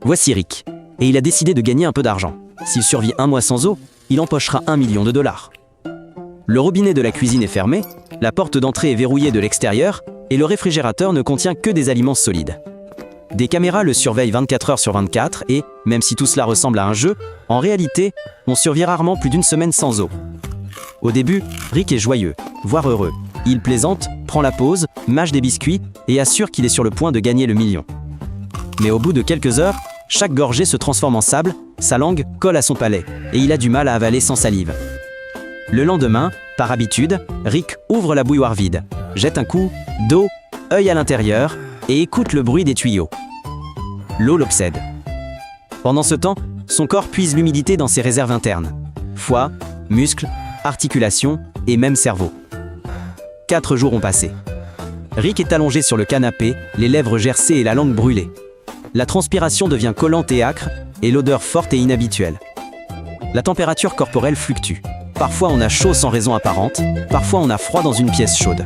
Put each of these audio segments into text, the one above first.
Voici Rick. Et il a décidé de gagner un peu d'argent. S'il survit un mois sans eau, il empochera 1 million de dollars. Le robinet de la cuisine est fermé, la porte d'entrée est verrouillée de l'extérieur et le réfrigérateur ne contient que des aliments solides. Des caméras le surveillent 24 heures sur 24 et, même si tout cela ressemble à un jeu, en réalité, on survit rarement plus d'une semaine sans eau. Au début, Rick est joyeux, voire heureux. Il plaisante, prend la pause, mâche des biscuits et assure qu'il est sur le point de gagner le million. Mais au bout de quelques heures, chaque gorgée se transforme en sable, sa langue colle à son palais et il a du mal à avaler sans salive. Le lendemain, par habitude, Rick ouvre la bouilloire vide, jette un coup d'eau, œil à l'intérieur et écoute le bruit des tuyaux. L'eau l'obsède. Pendant ce temps, son corps puise l'humidité dans ses réserves internes. Foie, muscles, articulations et même cerveau. 4 jours ont passé. Rick est allongé sur le canapé, les lèvres gercées et la langue brûlée. La transpiration devient collante et âcre, et l'odeur forte et inhabituelle. La température corporelle fluctue. Parfois on a chaud sans raison apparente, parfois on a froid dans une pièce chaude.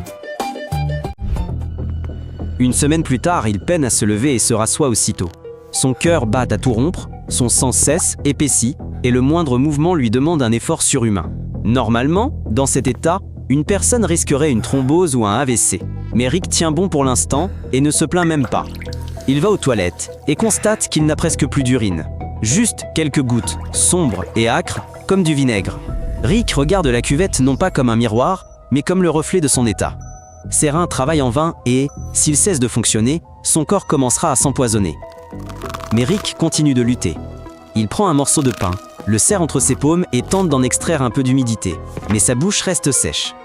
Une semaine plus tard, il peine à se lever et se rassoit aussitôt. Son cœur bat à tout rompre, son sang cesse, épaissit, et le moindre mouvement lui demande un effort surhumain. Normalement, dans cet état, une personne risquerait une thrombose ou un AVC. Mais Rick tient bon pour l'instant et ne se plaint même pas. Il va aux toilettes et constate qu'il n'a presque plus d'urine. Juste quelques gouttes, sombres et âcres, comme du vinaigre. Rick regarde la cuvette non pas comme un miroir, mais comme le reflet de son état. Ses reins travaillent en vain et, s'ils cessent de fonctionner, son corps commencera à s'empoisonner. Mais Rick continue de lutter. Il prend un morceau de pain, le serre entre ses paumes et tente d'en extraire un peu d'humidité, mais sa bouche reste sèche.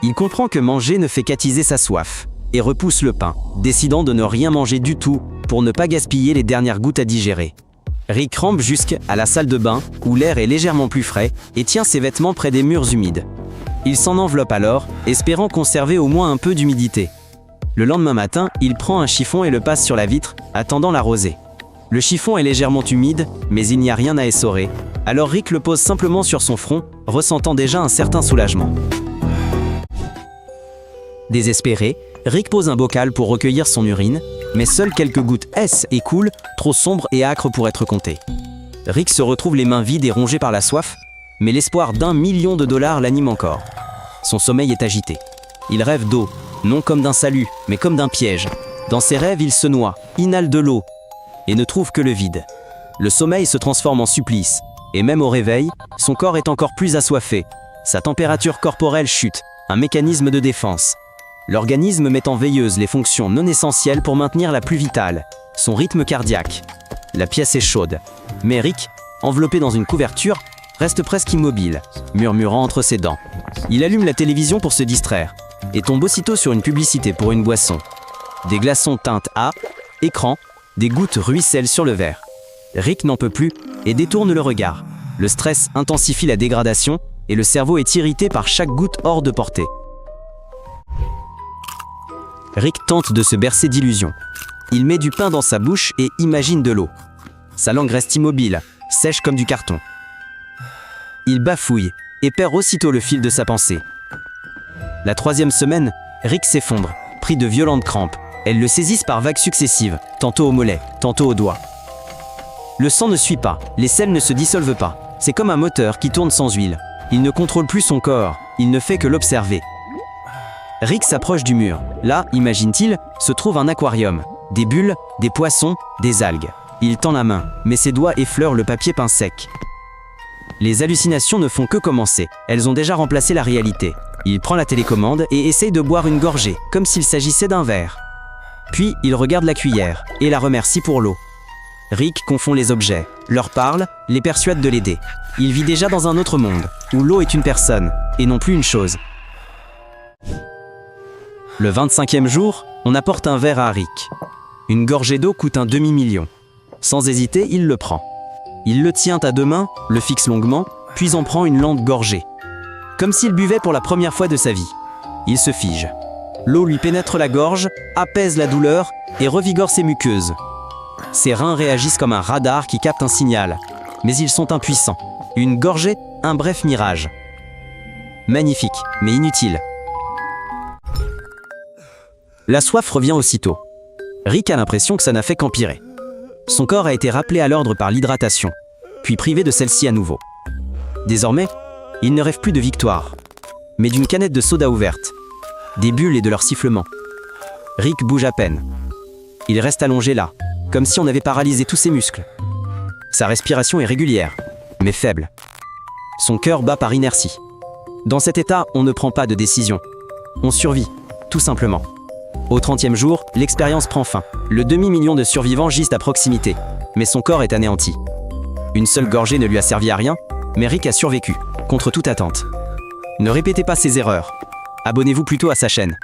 Il comprend que manger ne fait qu'attiser sa soif, et repousse le pain, décidant de ne rien manger du tout pour ne pas gaspiller les dernières gouttes à digérer. Rick rampe jusqu'à la salle de bain, où l'air est légèrement plus frais, et tient ses vêtements près des murs humides. Il s'en enveloppe alors, espérant conserver au moins un peu d'humidité. Le lendemain matin, il prend un chiffon et le passe sur la vitre, attendant la rosée. Le chiffon est légèrement humide, mais il n'y a rien à essorer. Alors Rick le pose simplement sur son front, ressentant déjà un certain soulagement. Désespéré, Rick pose un bocal pour recueillir son urine, mais seules quelques gouttes écoulent, trop sombres et âcres pour être comptées. Rick se retrouve les mains vides et rongé par la soif, mais l'espoir d'1 million de dollars l'anime encore. Son sommeil est agité. Il rêve d'eau, non comme d'un salut, mais comme d'un piège. Dans ses rêves, il se noie, inhale de l'eau, et ne trouve que le vide. Le sommeil se transforme en supplice, et même au réveil, son corps est encore plus assoiffé. Sa température corporelle chute, un mécanisme de défense. L'organisme met en veilleuse les fonctions non essentielles pour maintenir la plus vitale, son rythme cardiaque. La pièce est chaude, mais Rick, enveloppé dans une couverture, reste presque immobile, murmurant entre ses dents. Il allume la télévision pour se distraire, et tombe aussitôt sur une publicité pour une boisson. Des glaçons teintent à écran, des gouttes ruissellent sur le verre. Rick n'en peut plus et détourne le regard. Le stress intensifie la dégradation et le cerveau est irrité par chaque goutte hors de portée. Rick tente de se bercer d'illusions. Il met du pain dans sa bouche et imagine de l'eau. Sa langue reste immobile, sèche comme du carton. Il bafouille et perd aussitôt le fil de sa pensée. La 3e semaine, Rick s'effondre, pris de violentes crampes. Elles le saisissent par vagues successives, tantôt au mollet, tantôt au doigt. Le sang ne suit pas, les selles ne se dissolvent pas. C'est comme un moteur qui tourne sans huile. Il ne contrôle plus son corps, il ne fait que l'observer. Rick s'approche du mur. Là, imagine-t-il, se trouve un aquarium. Des bulles, des poissons, des algues. Il tend la main, mais ses doigts effleurent le papier peint sec. Les hallucinations ne font que commencer. Elles ont déjà remplacé la réalité. Il prend la télécommande et essaye de boire une gorgée, comme s'il s'agissait d'un verre. Puis, il regarde la cuillère et la remercie pour l'eau. Rick confond les objets, leur parle, les persuade de l'aider. Il vit déjà dans un autre monde, où l'eau est une personne, et non plus une chose. Le 25e jour, on apporte un verre à Rick. Une gorgée d'eau coûte un demi-million. Sans hésiter, il le prend. Il le tient à 2 mains, le fixe longuement, puis en prend une lente gorgée. Comme s'il buvait pour la première fois de sa vie. Il se fige. L'eau lui pénètre la gorge, apaise la douleur et revigore ses muqueuses. Ses reins réagissent comme un radar qui capte un signal. Mais ils sont impuissants. Une gorgée, un bref mirage. Magnifique, mais inutile. La soif revient aussitôt. Rick a l'impression que ça n'a fait qu'empirer. Son corps a été rappelé à l'ordre par l'hydratation, puis privé de celle-ci à nouveau. Désormais, il ne rêve plus de victoire, mais d'une canette de soda ouverte, des bulles et de leur sifflement. Rick bouge à peine. Il reste allongé là, comme si on avait paralysé tous ses muscles. Sa respiration est régulière, mais faible. Son cœur bat par inertie. Dans cet état, on ne prend pas de décision. On survit, tout simplement. Au 30e jour, l'expérience prend fin. Le demi-million de survivants gisent à proximité, mais son corps est anéanti. Une seule gorgée ne lui a servi à rien, mais Rick a survécu, contre toute attente. Ne répétez pas ses erreurs. Abonnez-vous plutôt à sa chaîne.